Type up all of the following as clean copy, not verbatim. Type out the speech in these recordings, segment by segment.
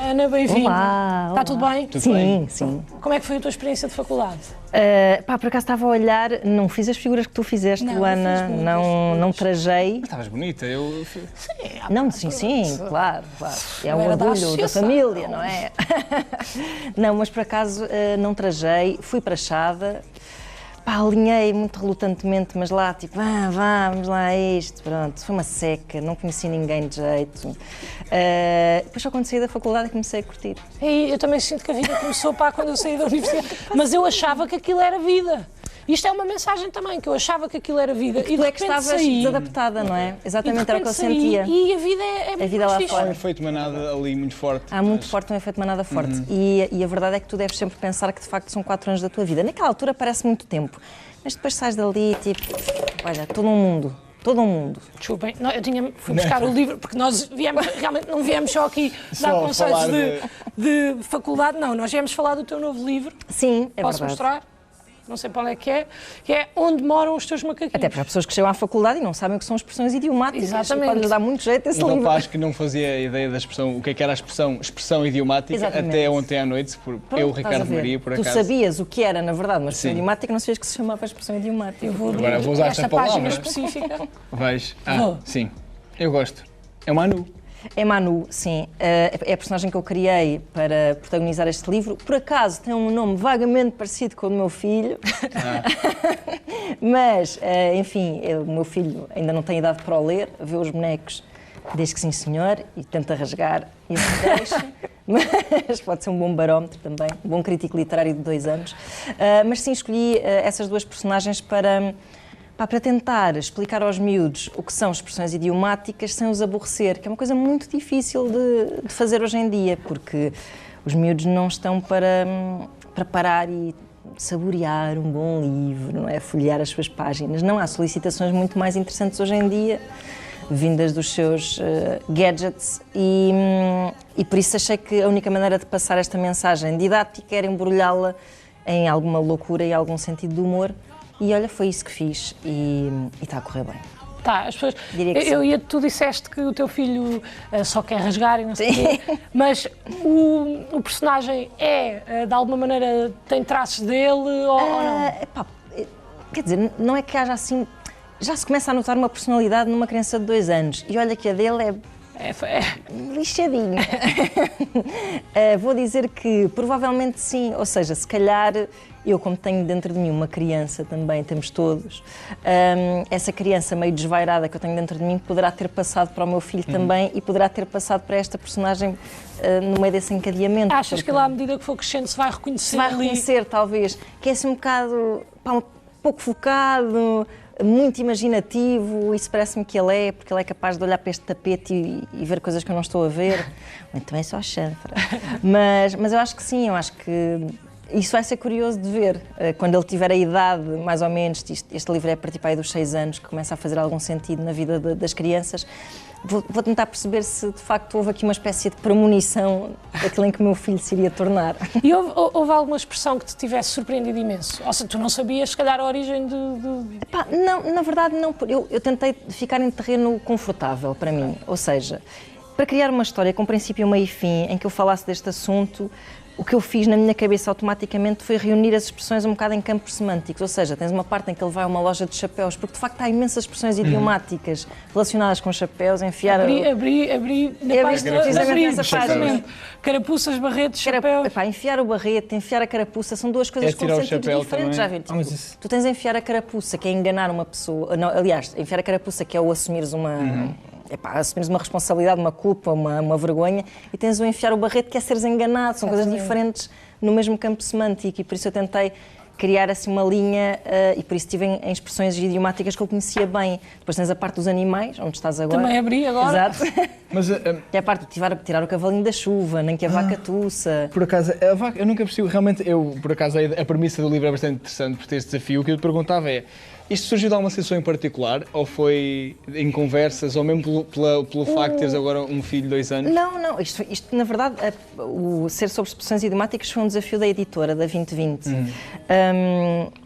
Ana, bem-vinda. Olá. Está tudo bem? Tudo bem? Sim. Como é que foi a tua experiência de faculdade? Por acaso estava a olhar, não fiz as figuras que tu fizeste, Luana, não trajei. Mas estavas bonita, eu... Sim, claro. É um orgulho da família, não é? Não, mas por acaso não trajei, fui prachada. Alinhei muito relutantemente, mas lá, tipo, vamos lá a isto, pronto. Foi uma seca, não conheci ninguém de jeito. Depois só quando saí da faculdade comecei a curtir. E eu também sinto que a vida começou quando eu saí da universidade, mas eu achava que aquilo era vida. Isto é uma mensagem também, que eu achava que aquilo era vida. E tu é que estavas desadaptada, não é? Exatamente, era o que eu sentia. E a vida é muito lá fixe. fora. Há um efeito manada ali muito forte. Há muito forte um efeito manada forte. E a verdade é que tu deves sempre pensar que de facto são 4 anos da tua vida. Naquela altura parece muito tempo, mas depois sais dali tipo, olha, todo um mundo. Desculpem, fui buscar o livro, porque nós realmente não viemos só aqui dar conselhos de faculdade, não, nós viemos falar do teu novo livro. Sim, é Posso verdade. mostrar? Não sei para onde é, que é Onde Moram os Teus Macaquinhos. Até para as pessoas que chegam à faculdade e não sabem o que são expressões idiomáticas. Exatamente. Pode-lhes dar muito jeito esse Um livro. rapaz que não fazia ideia da expressão, o que era a expressão idiomática, Exatamente. até ontem à noite, eu, Ricardo Maria, por acaso. Tu sabias o que era, na verdade, uma expressão idiomática, não sabias que se chamava expressão idiomática. Agora vou usar esta palavra. página específica. Vais? Sim. Eu gosto. É uma Manu. É Manu, sim. É a personagem que eu criei para protagonizar este livro. Por acaso tem um nome vagamente parecido com o do meu filho. Mas, enfim, o meu filho ainda não tem idade para o ler, vê os bonecos, diz que sim senhor, e tenta rasgar e não deixa. Mas pode ser um bom barómetro também, um bom crítico literário de 2 anos. Mas sim, escolhi essas 2 personagens para tentar explicar aos miúdos o que são expressões idiomáticas sem os aborrecer, que é uma coisa muito difícil de fazer hoje em dia, porque os miúdos não estão para parar e saborear um bom livro, não é? Folhear as suas páginas. Não, há solicitações muito mais interessantes hoje em dia, vindas dos seus gadgets, e por isso achei que a única maneira de passar esta mensagem didática era embrulhá-la em alguma loucura e algum sentido de humor. E olha, foi isso que fiz e está a correr bem. Tá, as pessoas. Tu disseste que o teu filho só quer rasgar e não sei o quê, mas o personagem de alguma maneira, tem traços dele ou não? Quer dizer, não é que haja assim. Já se começa a notar uma personalidade numa criança de 2 anos e olha que a dele é lixadinha. Vou dizer que provavelmente sim, ou seja, se calhar eu, como tenho dentro de mim uma criança também, temos todos, essa criança meio desvairada que eu tenho dentro de mim poderá ter passado para o meu filho também e poderá ter passado para esta personagem no meio desse encadeamento. Achas que ele, à medida que for crescendo, se vai reconhecer? Se vai reconhecer, talvez, que é assim um bocado, um pouco focado, muito imaginativo, isso parece-me que ele é, porque ele é capaz de olhar para este tapete e ver coisas que eu não estou a ver. Ou então é só chanfra. Mas eu acho que sim, eu acho que isso vai ser curioso de ver. Quando ele tiver a idade, mais ou menos, este livro é a partir dos 6 anos, que começa a fazer algum sentido na vida das crianças, vou tentar perceber se de facto houve aqui uma espécie de premonição daquilo em que o meu filho se iria tornar. E houve alguma expressão que te tivesse surpreendido imenso? Ou seja, tu não sabias, se calhar, a origem Não, na verdade não. Eu tentei ficar em terreno confortável para mim. Ou seja, para criar uma história com princípio, meio e fim, em que eu falasse deste assunto, o que eu fiz na minha cabeça automaticamente foi reunir as expressões um bocado em campos semânticos, ou seja, tens uma parte em que ele vai a uma loja de chapéus, porque de facto há imensas expressões idiomáticas relacionadas com chapéus, enfiar... Abri na página, precisamente nessa página. Carapuças, barretes, chapéus... Enfiar o barrete, enfiar a carapuça, são 2 coisas com sentidos diferentes, já viram? Tu tens a enfiar a carapuça, que é enganar uma pessoa, não, aliás, enfiar a carapuça, que é o assumires assumires uma responsabilidade, uma culpa, uma vergonha, e tens o enfiar o barrete, que é seres enganado, são coisas diferentes no mesmo campo semântico, e por isso eu tentei criar assim uma linha e por isso estive em expressões idiomáticas que eu conhecia bem. Depois tens a parte dos animais, onde estás agora. Também abri agora. Exato. Mas, que é a parte de tirar o cavalinho da chuva, nem que a vaca tussa. Por acaso, a vaca, eu nunca percebi, realmente, por acaso a premissa do livro é bastante interessante por ter este desafio. O que eu te perguntava é, isto surgiu de alguma situação em particular, ou foi em conversas, ou mesmo pelo facto de teres agora um filho de 2 anos? Não, isto na verdade, o Ser sobre Expressões Idiomáticas foi um desafio da editora, da 2020.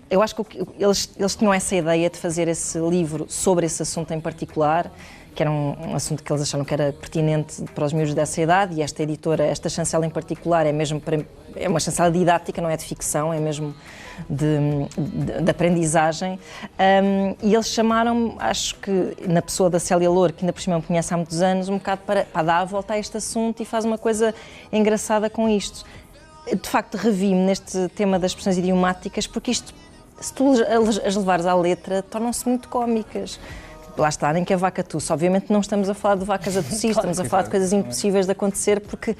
Eu acho que eles tinham essa ideia de fazer esse livro sobre esse assunto em particular, que era um assunto que eles acharam que era pertinente para os miúdos dessa idade, e esta editora, esta chancela em particular, é uma chancela didática, não é de ficção, é mesmo de aprendizagem, e eles chamaram-me, acho que na pessoa da Célia Louro, que ainda por cima me conhece há muitos anos, um bocado para dar a volta a este assunto e faz uma coisa engraçada com isto. De facto, revi-me neste tema das expressões idiomáticas, porque isto, se tu as levares à letra, tornam-se muito cómicas. Lá está, nem que a vaca tussa. Obviamente não estamos a falar de vacas a tossir, estamos a falar de coisas impossíveis de acontecer, porque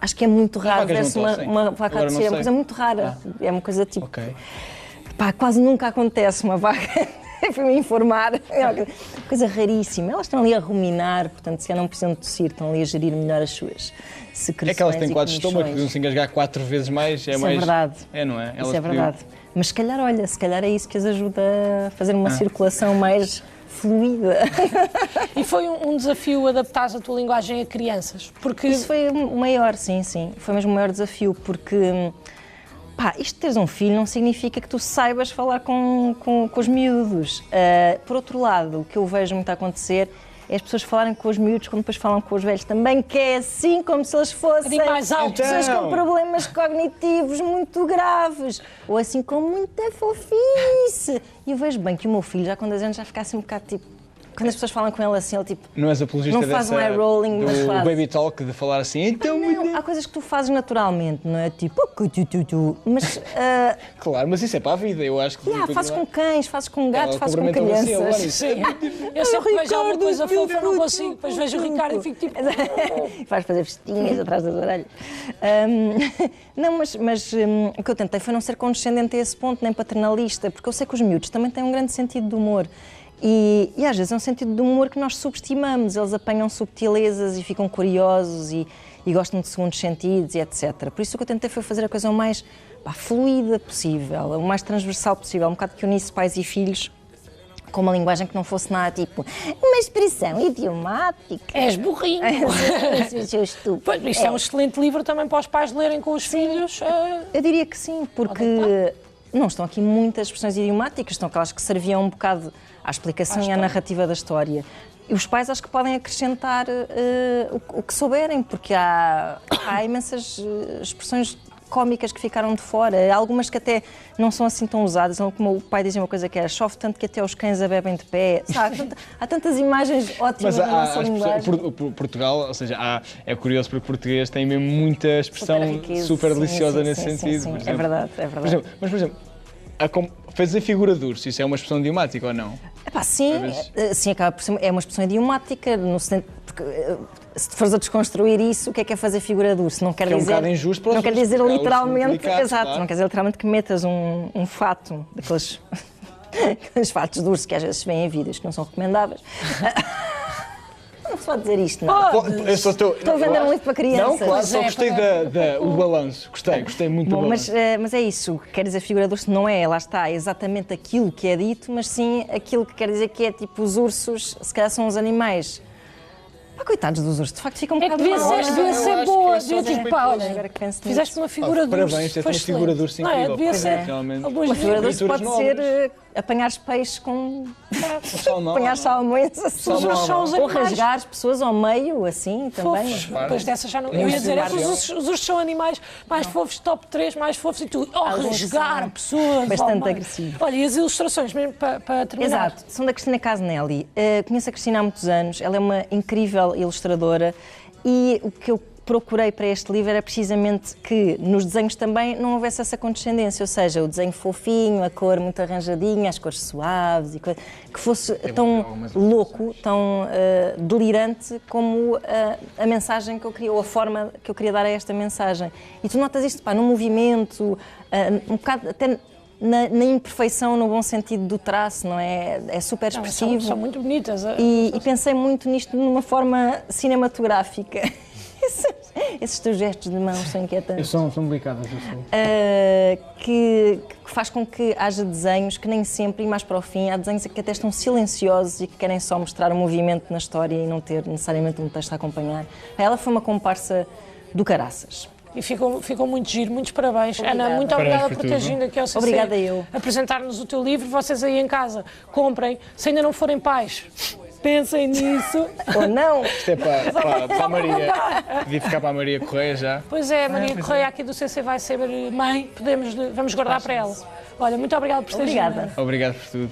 acho que é muito raro ver-se uma vaca a tossir. É uma coisa muito rara. É uma coisa tipo... quase nunca acontece uma vaca... Fui-me informar. É uma coisa raríssima. Elas estão ali a ruminar, portanto, se não precisam de tossir, estão ali a gerir melhor as suas secreções. É que elas têm quadros de estômago, podiam se engasgar 4 vezes mais. Isso é verdade. Não é? Isso é verdade. Mas se calhar, olha, é isso que as ajuda a fazer uma circulação mais fluida. E foi um desafio adaptar a tua linguagem a crianças? Porque... Isso foi o maior, sim. Foi mesmo o maior desafio, porque... isto de teres um filho não significa que tu saibas falar com os miúdos. Por outro lado, o que eu vejo muito a acontecer é as pessoas falarem com os miúdos como depois falam com os velhos também, que é assim como se eles fossem mais altos. Pessoas com problemas cognitivos muito graves, ou assim com muita fofice. E eu vejo bem que o meu filho, já com 10 anos, já fica assim um bocado tipo... Quando as pessoas falam com ele assim, ele tipo... Não és apologista não faz um eye rolling, mas faz. O baby talk de falar assim... Então, não, há coisas que tu fazes naturalmente, não é? Tipo... Mas... Claro, mas isso é para a vida, eu acho que... fazes com cães, fazes com gatos, fazes com crianças. Sim. Eu sempre vejo alguma coisa fofa, não consigo. Depois vejo o Ricardo e fico tipo... Vais fazer festinhas atrás das orelhas. Não, mas o que eu tentei foi não ser condescendente a esse ponto, nem paternalista, porque eu sei que os miúdos também têm um grande sentido de humor. E às vezes é um sentido de humor que nós subestimamos, eles apanham subtilezas e ficam curiosos e gostam de segundos sentidos e etc. Por isso o que eu tentei foi fazer a coisa o mais fluida possível, o mais transversal possível, um bocado que unisse pais e filhos com uma linguagem que não fosse nada tipo uma expressão idiomática. És burrinho. Isto é um excelente livro também para os pais lerem com os filhos. Eu diria que sim, porque não estão aqui muitas expressões idiomáticas, estão aquelas que serviam um bocado à explicação e à narrativa da história. E os pais acho que podem acrescentar o que souberem, porque há imensas expressões cómicas que ficaram de fora, há algumas que até não são assim tão usadas, como o pai dizia uma coisa que era chove tanto que até os cães a bebem de pé. Sabe? Há tantas imagens ótimas na nossa linguagem. Portugal, ou seja, é curioso porque o português tem mesmo muita expressão super deliciosa nesse sentido. Sim. É verdade. Por exemplo, fazer figura de urso, isso é uma expressão idiomática ou não? Sim, acaba por ser, é uma expressão idiomática, no sentido, porque se fores a desconstruir isso, o que é fazer figura de urso? Não quer dizer, um bocado injusto para os não quer dizer literalmente, exato, claro. Não quer dizer literalmente que metas um fato, daqueles aqueles fatos de urso que às vezes se vêem em vídeos que não são recomendáveis. Não se pode dizer isto, não. Estou a vender um livro para crianças. Não, claro, só gostei do balanço. Gostei muito do balanço. Mas é isso, o que quer dizer figura de urso não é, lá está, exatamente aquilo que é dito, mas sim aquilo que quer dizer que é tipo os ursos, se calhar são os animais. Coitados dos ursos, de facto ficam um bocado devia ser boa, devia tipo, olha, fizeste uma figura de urso. Parabéns, tens uma figura de urso incrível. Devia ser. Uma figura de urso pode ser apanhares peixes com... apanhar salmões assim. Ou rasgar as pessoas ao meio, assim, também. Depois dessa já não... Eu ia dizer, os ursos são animais mais fofos, top 3 mais fofos e tu, rasgar pessoas. Bastante agressivo. Olha, e as ilustrações, mesmo para terminar? Exato, são da Cristina Casnelli. Conheço a Cristina há muitos anos, ela é uma incrível ilustradora e o que eu procurei para este livro era precisamente que nos desenhos também não houvesse essa condescendência, ou seja, o desenho fofinho, a cor muito arranjadinha, as cores suaves, que fosse tão louco, tão delirante como a mensagem que eu queria, ou a forma que eu queria dar a esta mensagem. E tu notas isto, no movimento, um bocado até na imperfeição, no bom sentido do traço, não é? É super expressivo. São muito bonitas. E pensei muito nisto numa forma cinematográfica. Esses teus gestos de mãos são inquietantes. São delicadas, eu sei. Que faz com que haja desenhos que nem sempre, e mais para o fim, há desenhos que até estão silenciosos e que querem só mostrar o movimento na história e não ter necessariamente um texto a acompanhar. Ela foi uma comparsa do caraças. E ficou muito giro, muitos parabéns. Obrigada. Ana, muito obrigada por teres vindo aqui ao CC. Obrigada eu. Apresentar-nos o teu livro. Vocês aí em casa, comprem. Se ainda não forem pais, Pensem nisso. Ou não. Isto é para a Maria. Devia ficar para a Maria Correia já. Pois é, a Maria Correia aqui do CC vai ser mãe, vamos guardar para ela. Olha, muito obrigada por teres vindo. Obrigada. Obrigado por tudo.